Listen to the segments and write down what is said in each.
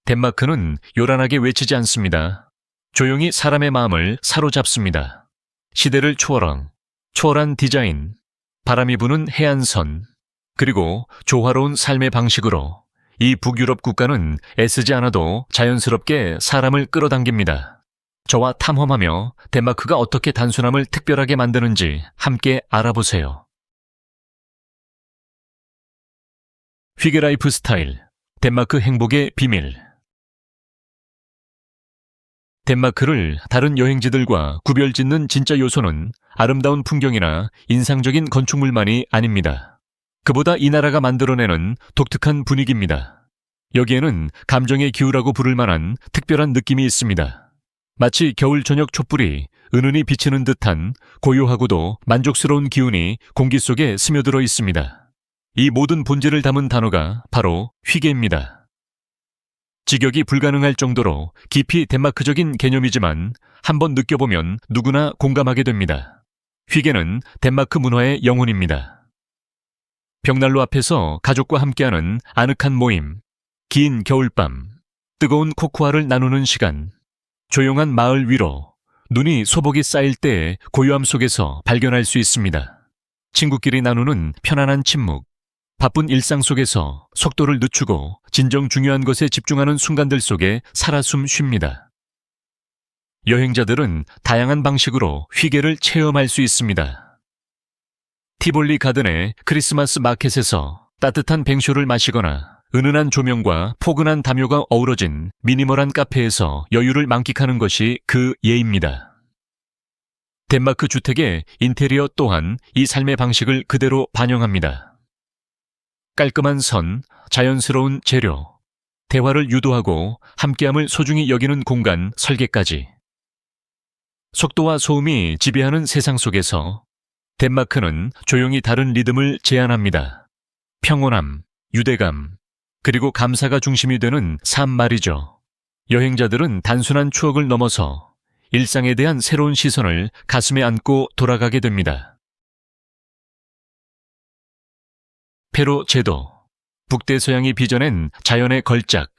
덴마크는 요란하게 외치지 않습니다. 조용히 사람의 마음을 사로잡습니다. 시대를 초월한 디자인, 바람이 부는 해안선, 그리고 조화로운 삶의 방식으로 이 북유럽 국가는 애쓰지 않아도 자연스럽게 사람을 끌어당깁니다. 저와 탐험하며 덴마크가 어떻게 단순함을 특별하게 만드는지 함께 알아보세요. 휘게라이프 스타일, 덴마크 행복의 비밀. 덴마크를 다른 여행지들과 구별짓는 진짜 요소는 아름다운 풍경이나 인상적인 건축물만이 아닙니다. 그보다 이 나라가 만들어내는 독특한 분위기입니다. 여기에는 감정의 기후라고 부를 만한 특별한 느낌이 있습니다. 마치 겨울 저녁 촛불이 은은히 비치는 듯한 고요하고도 만족스러운 기운이 공기 속에 스며들어 있습니다. 이 모든 본질을 담은 단어가 바로 휘게입니다. 직역이 불가능할 정도로 깊이 덴마크적인 개념이지만 한번 느껴보면 누구나 공감하게 됩니다. 휘게는 덴마크 문화의 영혼입니다. 벽난로 앞에서 가족과 함께하는 아늑한 모임, 긴 겨울밤, 뜨거운 코코아를 나누는 시간, 조용한 마을 위로, 눈이 소복이 쌓일 때의 고요함 속에서 발견할 수 있습니다. 친구끼리 나누는 편안한 침묵, 바쁜 일상 속에서 속도를 늦추고 진정 중요한 것에 집중하는 순간들 속에 살아 숨 쉽니다. 여행자들은 다양한 방식으로 휘게를 체험할 수 있습니다. 티볼리 가든의 크리스마스 마켓에서 따뜻한 뱅쇼를 마시거나 은은한 조명과 포근한 담요가 어우러진 미니멀한 카페에서 여유를 만끽하는 것이 그 예입니다. 덴마크 주택의 인테리어 또한 이 삶의 방식을 그대로 반영합니다. 깔끔한 선, 자연스러운 재료, 대화를 유도하고 함께함을 소중히 여기는 공간 설계까지. 속도와 소음이 지배하는 세상 속에서 덴마크는 조용히 다른 리듬을 제안합니다. 평온함, 유대감, 그리고 감사가 중심이 되는 삶 말이죠. 여행자들은 단순한 추억을 넘어서 일상에 대한 새로운 시선을 가슴에 안고 돌아가게 됩니다. 페로 제도, 북대서양이 빚어낸 자연의 걸작.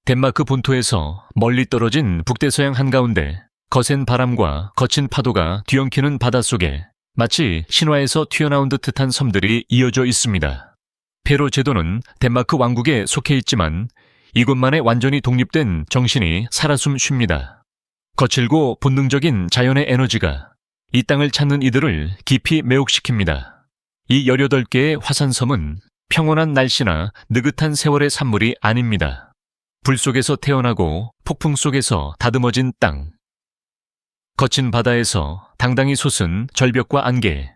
덴마크 본토에서 멀리 떨어진 북대서양 한가운데 거센 바람과 거친 파도가 뒤엉키는 바닷속에 마치 신화에서 튀어나온 듯한 섬들이 이어져 있습니다. 페로 제도는 덴마크 왕국에 속해 있지만 이곳만의 완전히 독립된 정신이 살아 숨 쉽니다. 거칠고 본능적인 자연의 에너지가 이 땅을 찾는 이들을 깊이 매혹시킵니다. 이 18개의 화산섬은 평온한 날씨나 느긋한 세월의 산물이 아닙니다. 불 속에서 태어나고 폭풍 속에서 다듬어진 땅. 거친 바다에서 당당히 솟은 절벽과 안개.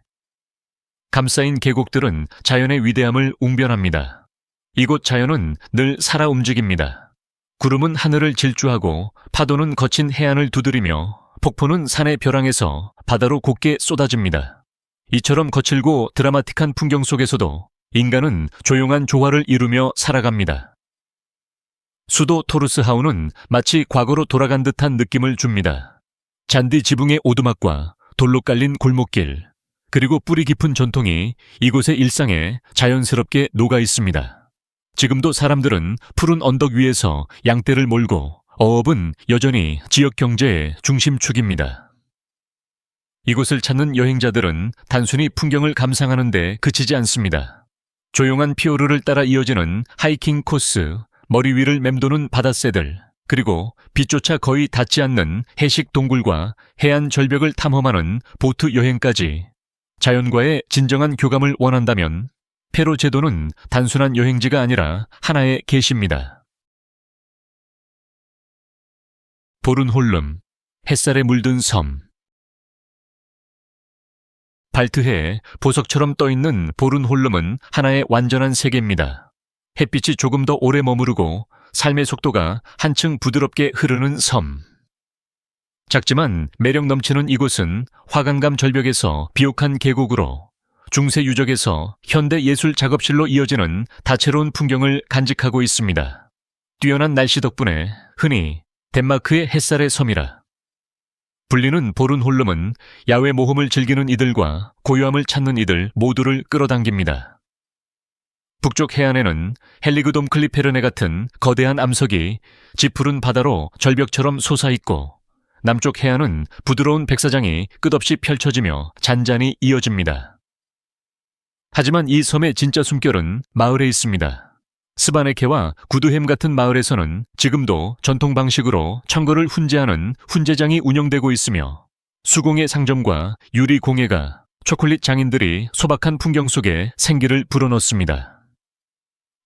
감싸인 계곡들은 자연의 위대함을 웅변합니다. 이곳 자연은 늘 살아 움직입니다. 구름은 하늘을 질주하고 파도는 거친 해안을 두드리며 폭포는 산의 벼랑에서 바다로 곧게 쏟아집니다. 이처럼 거칠고 드라마틱한 풍경 속에서도 인간은 조용한 조화를 이루며 살아갑니다. 수도 토르스하우는 마치 과거로 돌아간 듯한 느낌을 줍니다. 잔디 지붕의 오두막과 돌로 깔린 골목길, 그리고 뿌리 깊은 전통이 이곳의 일상에 자연스럽게 녹아 있습니다. 지금도 사람들은 푸른 언덕 위에서 양떼를 몰고 어업은 여전히 지역 경제의 중심축입니다. 이곳을 찾는 여행자들은 단순히 풍경을 감상하는 데 그치지 않습니다. 조용한 피오르를 따라 이어지는 하이킹 코스, 머리 위를 맴도는 바닷새들, 그리고 빛조차 거의 닿지 않는 해식 동굴과 해안 절벽을 탐험하는 보트 여행까지 자연과의 진정한 교감을 원한다면 페로 제도는 단순한 여행지가 아니라 하나의 계시입니다. 보른홀름, 햇살에 물든 섬. 발트해에 보석처럼 떠있는 보른홀름은 하나의 완전한 세계입니다. 햇빛이 조금 더 오래 머무르고 삶의 속도가 한층 부드럽게 흐르는 섬. 작지만 매력 넘치는 이곳은 화강감 절벽에서 비옥한 계곡으로 중세 유적에서 현대 예술 작업실로 이어지는 다채로운 풍경을 간직하고 있습니다. 뛰어난 날씨 덕분에 흔히 덴마크의 햇살의 섬이라 불리는 보른홀름은 야외 모험을 즐기는 이들과 고요함을 찾는 이들 모두를 끌어당깁니다. 북쪽 해안에는 헬리그돔 클리페르네 같은 거대한 암석이 짙푸른 바다로 절벽처럼 솟아있고, 남쪽 해안은 부드러운 백사장이 끝없이 펼쳐지며 잔잔히 이어집니다. 하지만 이 섬의 진짜 숨결은 마을에 있습니다. 스바네케와 구두햄 같은 마을에서는 지금도 전통 방식으로 청거를 훈제하는 훈제장이 운영되고 있으며, 수공예 상점과 유리 공예가, 초콜릿 장인들이 소박한 풍경 속에 생기를 불어넣습니다.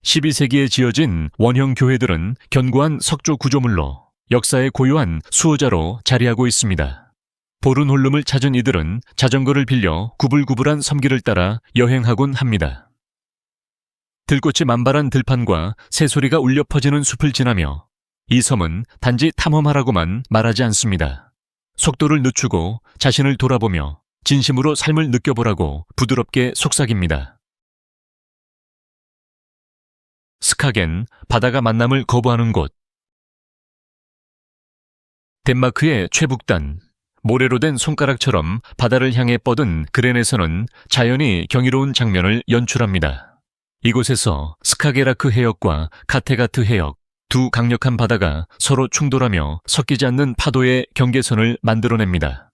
12세기에 지어진 원형 교회들은 견고한 석조 구조물로 역사의 고유한 수호자로 자리하고 있습니다. 보른홀름을 찾은 이들은 자전거를 빌려 구불구불한 섬길을 따라 여행하곤 합니다. 들꽃이 만발한 들판과 새소리가 울려 퍼지는 숲을 지나며 이 섬은 단지 탐험하라고만 말하지 않습니다. 속도를 늦추고 자신을 돌아보며 진심으로 삶을 느껴보라고 부드럽게 속삭입니다. 스카겐, 바다가 만남을 거부하는 곳. 덴마크의 최북단, 모래로 된 손가락처럼 바다를 향해 뻗은 그렌에서는 자연이 경이로운 장면을 연출합니다. 이곳에서 스카게라크 해역과 카테가트 해역, 두 강력한 바다가 서로 충돌하며 섞이지 않는 파도의 경계선을 만들어냅니다.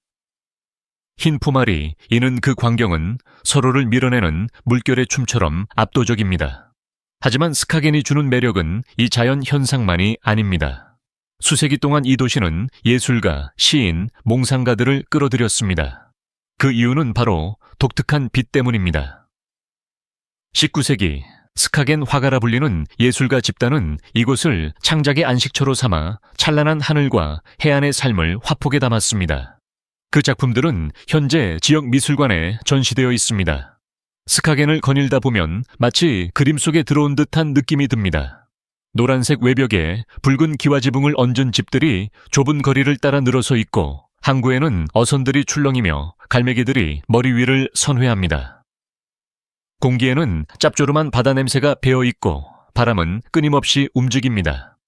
흰 포말이 이는 그 광경은 서로를 밀어내는 물결의 춤처럼 압도적입니다. 하지만 스카겐이 주는 매력은 이 자연 현상만이 아닙니다. 수세기 동안 이 도시는 예술가, 시인, 몽상가들을 끌어들였습니다. 그 이유는 바로 독특한 빛 때문입니다. 19세기 스카겐 화가라 불리는 예술가 집단은 이곳을 창작의 안식처로 삼아 찬란한 하늘과 해안의 삶을 화폭에 담았습니다. 그 작품들은 현재 지역 미술관에 전시되어 있습니다. 스카겐을 거닐다 보면 마치 그림 속에 들어온 듯한 느낌이 듭니다. 노란색 외벽에 붉은 기와지붕을 얹은 집들이 좁은 거리를 따라 늘어서 있고, 항구에는 어선들이 출렁이며 갈매기들이 머리 위를 선회합니다. 공기에는 짭조름한 바다 냄새가 배어 있고 바람은 끊임없이 움직입니다.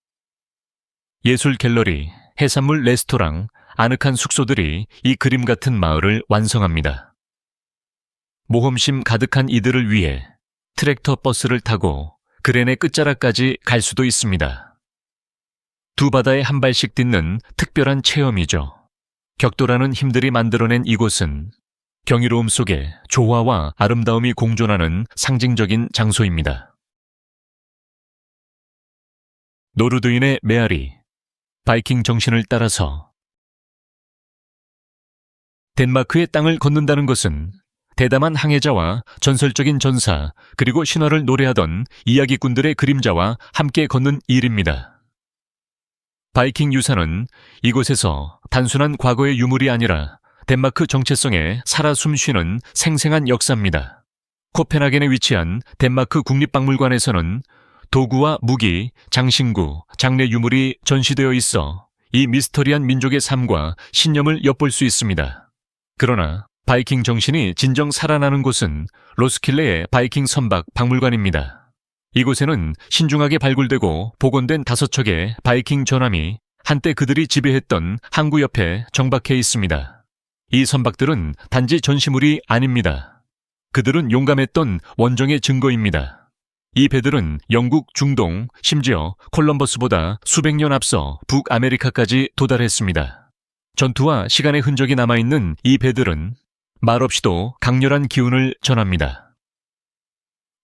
예술 갤러리, 해산물 레스토랑, 아늑한 숙소들이 이 그림 같은 마을을 완성합니다. 모험심 가득한 이들을 위해 트랙터 버스를 타고 그렌의 끝자락까지 갈 수도 있습니다. 두 바다에 한 발씩 딛는 특별한 체험이죠. 격돌하는 힘들이 만들어낸 이곳은 경이로움 속에 조화와 아름다움이 공존하는 상징적인 장소입니다. 노르드인의 메아리, 바이킹 정신을 따라서. 덴마크의 땅을 걷는다는 것은 대담한 항해자와 전설적인 전사, 그리고 신화를 노래하던 이야기꾼들의 그림자와 함께 걷는 일입니다. 바이킹 유산은 이곳에서 단순한 과거의 유물이 아니라 덴마크 정체성에 살아 숨쉬는 생생한 역사입니다. 코펜하겐에 위치한 덴마크 국립박물관에서는 도구와 무기, 장신구, 장례 유물이 전시되어 있어 이 미스터리한 민족의 삶과 신념을 엿볼 수 있습니다. 그러나 바이킹 정신이 진정 살아나는 곳은 로스킬레의 바이킹 선박 박물관입니다. 이곳에는 신중하게 발굴되고 복원된 5척의 바이킹 전함이 한때 그들이 지배했던 항구 옆에 정박해 있습니다. 이 선박들은 단지 전시물이 아닙니다. 그들은 용감했던 원정의 증거입니다. 이 배들은 영국, 중동, 심지어 콜럼버스보다 수백 년 앞서 북아메리카까지 도달했습니다. 전투와 시간의 흔적이 남아있는 이 배들은 말없이도 강렬한 기운을 전합니다.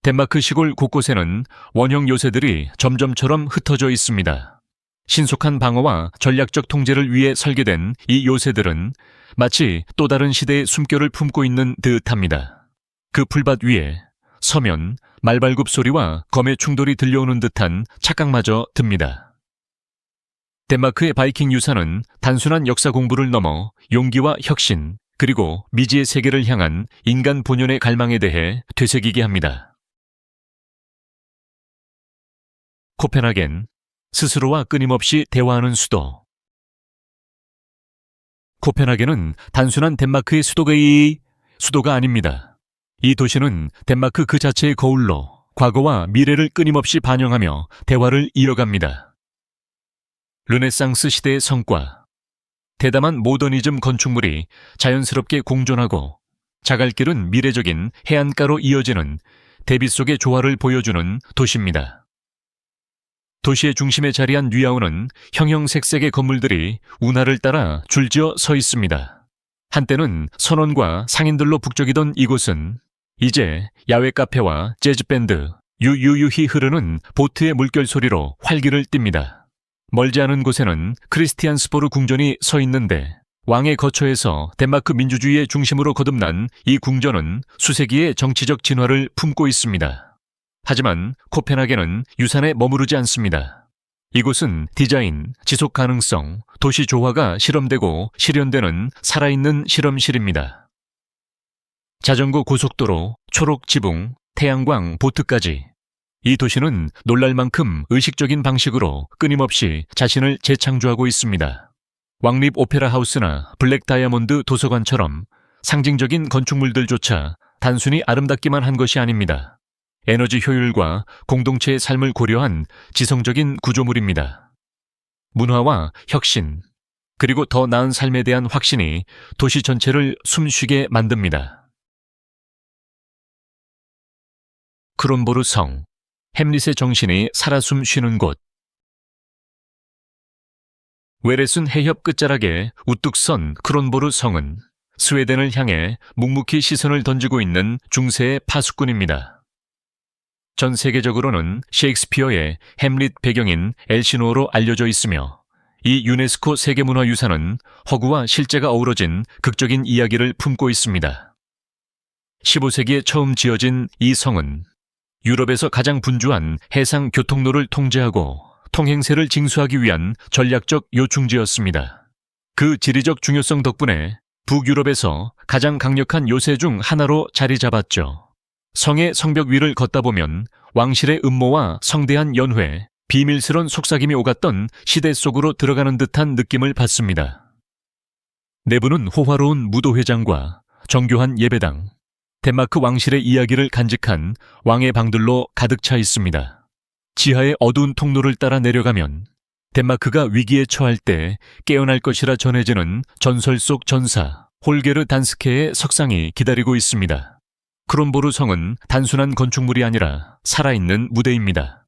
덴마크 시골 곳곳에는 원형 요새들이 점점처럼 흩어져 있습니다. 신속한 방어와 전략적 통제를 위해 설계된 이 요새들은 마치 또 다른 시대의 숨결을 품고 있는 듯합니다. 그 풀밭 위에 서면, 말발굽 소리와 검의 충돌이 들려오는 듯한 착각마저 듭니다. 덴마크의 바이킹 유산은 단순한 역사 공부를 넘어 용기와 혁신, 그리고 미지의 세계를 향한 인간 본연의 갈망에 대해 되새기게 합니다. 코펜하겐, 스스로와 끊임없이 대화하는 수도. 코펜하겐은 단순한 덴마크의 수도가 아닙니다. 이 도시는 덴마크 그 자체의 거울로 과거와 미래를 끊임없이 반영하며 대화를 이어갑니다. 르네상스 시대의 성과, 대담한 모더니즘 건축물이 자연스럽게 공존하고 자갈길은 미래적인 해안가로 이어지는 대비 속의 조화를 보여주는 도시입니다. 도시의 중심에 자리한 뉘아우는 형형색색의 건물들이 운하를 따라 줄지어 서 있습니다. 한때는 선원과 상인들로 북적이던 이곳은 이제 야외 카페와 재즈밴드, 유유유히 흐르는 보트의 물결 소리로 활기를 띱니다. 멀지 않은 곳에는 크리스티안스보르 궁전이 서 있는데 왕의 거처에서 덴마크 민주주의의 중심으로 거듭난 이 궁전은 수세기의 정치적 진화를 품고 있습니다. 하지만 코펜하겐은 유산에 머무르지 않습니다. 이곳은 디자인, 지속 가능성, 도시 조화가 실험되고 실현되는 살아있는 실험실입니다. 자전거 고속도로, 초록 지붕, 태양광, 보트까지 이 도시는 놀랄 만큼 의식적인 방식으로 끊임없이 자신을 재창조하고 있습니다. 왕립 오페라 하우스나 블랙 다이아몬드 도서관처럼 상징적인 건축물들조차 단순히 아름답기만 한 것이 아닙니다. 에너지 효율과 공동체의 삶을 고려한 지성적인 구조물입니다. 문화와 혁신, 그리고 더 나은 삶에 대한 확신이 도시 전체를 숨쉬게 만듭니다. 크론보르 성, 햄릿의 정신이 살아 숨 쉬는 곳. 웨레순 해협 끝자락에 우뚝 선 크론보르 성은 스웨덴을 향해 묵묵히 시선을 던지고 있는 중세의 파수꾼입니다. 전 세계적으로는 셰익스피어의 햄릿 배경인 엘시노어로 알려져 있으며 이 유네스코 세계문화유산은 허구와 실제가 어우러진 극적인 이야기를 품고 있습니다. 15세기에 처음 지어진 이 성은 유럽에서 가장 분주한 해상 교통로를 통제하고 통행세를 징수하기 위한 전략적 요충지였습니다. 그 지리적 중요성 덕분에 북유럽에서 가장 강력한 요새 중 하나로 자리 잡았죠. 성의 성벽 위를 걷다 보면 왕실의 음모와 성대한 연회, 비밀스런 속삭임이 오갔던 시대 속으로 들어가는 듯한 느낌을 받습니다. 내부는 호화로운 무도회장과 정교한 예배당, 덴마크 왕실의 이야기를 간직한 왕의 방들로 가득 차 있습니다. 지하의 어두운 통로를 따라 내려가면 덴마크가 위기에 처할 때 깨어날 것이라 전해지는 전설 속 전사 홀게르 단스케의 석상이 기다리고 있습니다. 크론보르 성은 단순한 건축물이 아니라 살아있는 무대입니다.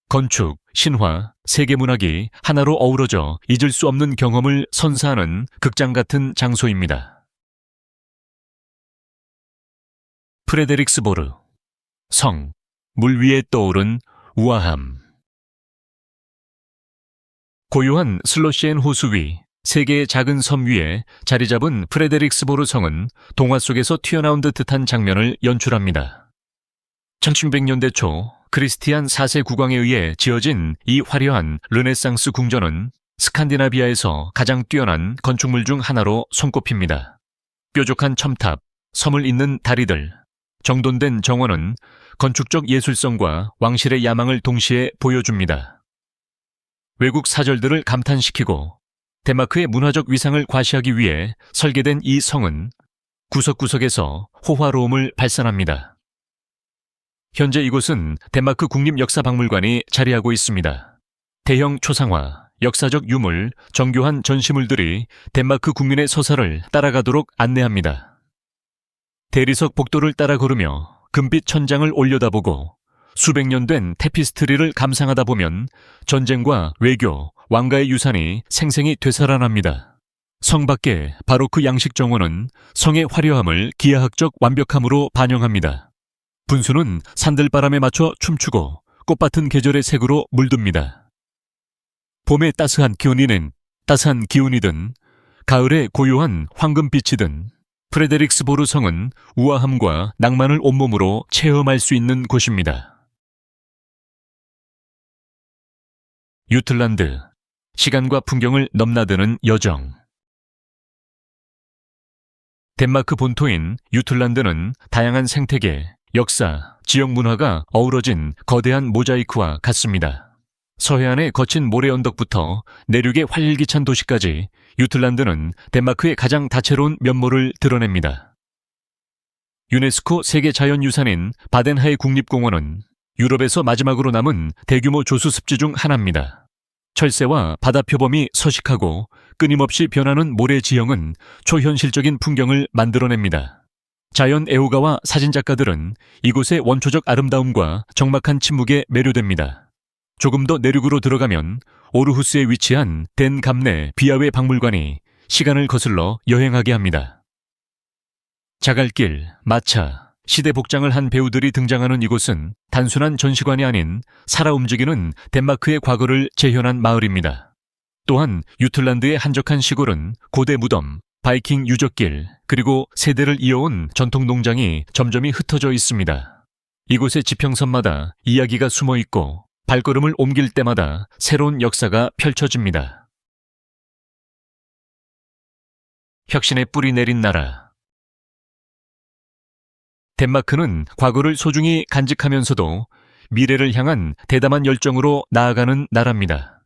건축, 신화, 세계문학이 하나로 어우러져 잊을 수 없는 경험을 선사하는 극장 같은 장소입니다. 프레데릭스보르 성, 물 위에 떠오른 우아함. 고요한 슬로시엔 호수 위, 세 개의 작은 섬 위에 자리 잡은 프레데릭스보르 성은 동화 속에서 튀어나온 듯한 장면을 연출합니다. 1600년대 초 크리스티안 4세 국왕에 의해 지어진 이 화려한 르네상스 궁전은 스칸디나비아에서 가장 뛰어난 건축물 중 하나로 손꼽힙니다. 뾰족한 첨탑, 섬을 잇는 다리들, 정돈된 정원은 건축적 예술성과 왕실의 야망을 동시에 보여줍니다. 외국 사절들을 감탄시키고 덴마크의 문화적 위상을 과시하기 위해 설계된 이 성은 구석구석에서 호화로움을 발산합니다. 현재 이곳은 덴마크 국립역사박물관이 자리하고 있습니다. 대형 초상화, 역사적 유물, 정교한 전시물들이 덴마크 국민의 서사를 따라가도록 안내합니다. 대리석 복도를 따라 걸으며 금빛 천장을 올려다보고 수백 년 된 테피스트리를 감상하다 보면 전쟁과 외교, 왕가의 유산이 생생히 되살아납니다. 성 밖의 바로크 양식 정원은 성의 화려함을 기하학적 완벽함으로 반영합니다. 분수는 산들바람에 맞춰 춤추고 꽃밭은 계절의 색으로 물듭니다. 봄의 따스한 기운이든 가을의 고요한 황금빛이든 프레데릭스보르 성은 우아함과 낭만을 온몸으로 체험할 수 있는 곳입니다. 유틀란드, 시간과 풍경을 넘나드는 여정. 덴마크 본토인 유틀란드는 다양한 생태계, 역사, 지역 문화가 어우러진 거대한 모자이크와 같습니다. 서해안의 거친 모래 언덕부터 내륙의 활기찬 도시까지 유틀란드는 덴마크의 가장 다채로운 면모를 드러냅니다. 유네스코 세계자연유산인 바덴하이 국립공원은 유럽에서 마지막으로 남은 대규모 조수 습지 중 하나입니다. 철새와 바다 표범이 서식하고 끊임없이 변하는 모래 지형은 초현실적인 풍경을 만들어냅니다. 자연 애호가와 사진작가들은 이곳의 원초적 아름다움과 적막한 침묵에 매료됩니다. 조금 더 내륙으로 들어가면 오르후스에 위치한 덴감네 비아웨 박물관이 시간을 거슬러 여행하게 합니다. 자갈길, 마차, 시대 복장을 한 배우들이 등장하는 이곳은 단순한 전시관이 아닌 살아 움직이는 덴마크의 과거를 재현한 마을입니다. 또한 유틀란드의 한적한 시골은 고대 무덤, 바이킹 유적길, 그리고 세대를 이어온 전통 농장이 점점이 흩어져 있습니다. 이곳의 지평선마다 이야기가 숨어 있고 발걸음을 옮길 때마다 새로운 역사가 펼쳐집니다. 혁신의 뿌리 내린 나라. 덴마크는 과거를 소중히 간직하면서도 미래를 향한 대담한 열정으로 나아가는 나라입니다.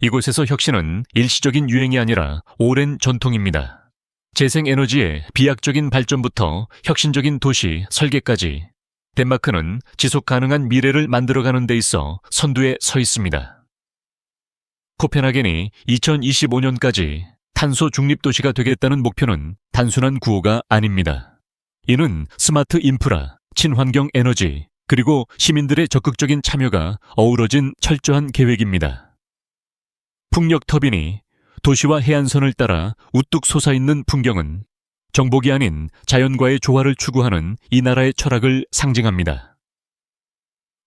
이곳에서 혁신은 일시적인 유행이 아니라 오랜 전통입니다. 재생에너지의 비약적인 발전부터 혁신적인 도시 설계까지 덴마크는 지속 가능한 미래를 만들어가는 데 있어 선두에 서 있습니다. 코펜하겐이 2025년까지 탄소 중립 도시가 되겠다는 목표는 단순한 구호가 아닙니다. 이는 스마트 인프라, 친환경 에너지, 그리고 시민들의 적극적인 참여가 어우러진 철저한 계획입니다. 풍력 터빈이 도시와 해안선을 따라 우뚝 솟아있는 풍경은 정복이 아닌 자연과의 조화를 추구하는 이 나라의 철학을 상징합니다.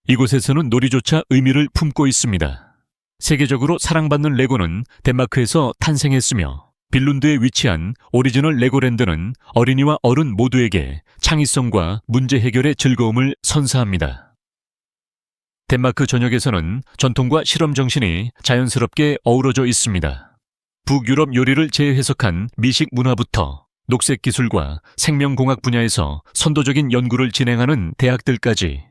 이곳에서는 놀이조차 의미를 품고 있습니다. 세계적으로 사랑받는 레고는 덴마크에서 탄생했으며 빌룬드에 위치한 오리지널 레고랜드는 어린이와 어른 모두에게 창의성과 문제 해결의 즐거움을 선사합니다. 덴마크 전역에서는 전통과 실험 정신이 자연스럽게 어우러져 있습니다. 북유럽 요리를 재해석한 미식 문화부터 녹색 기술과 생명공학 분야에서 선도적인 연구를 진행하는 대학들까지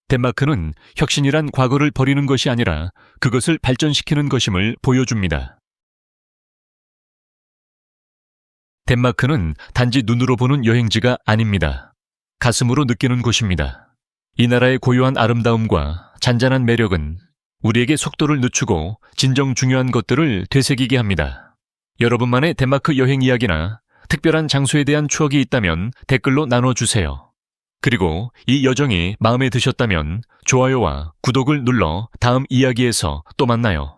덴마크는 혁신이란 과거를 버리는 것이 아니라 그것을 발전시키는 것임을 보여줍니다. 덴마크는 단지 눈으로 보는 여행지가 아닙니다. 가슴으로 느끼는 곳입니다. 이 나라의 고요한 아름다움과 잔잔한 매력은 우리에게 속도를 늦추고 진정 중요한 것들을 되새기게 합니다. 여러분만의 덴마크 여행 이야기나 특별한 장소에 대한 추억이 있다면 댓글로 나눠주세요. 그리고 이 여정이 마음에 드셨다면 좋아요와 구독을 눌러 다음 이야기에서 또 만나요.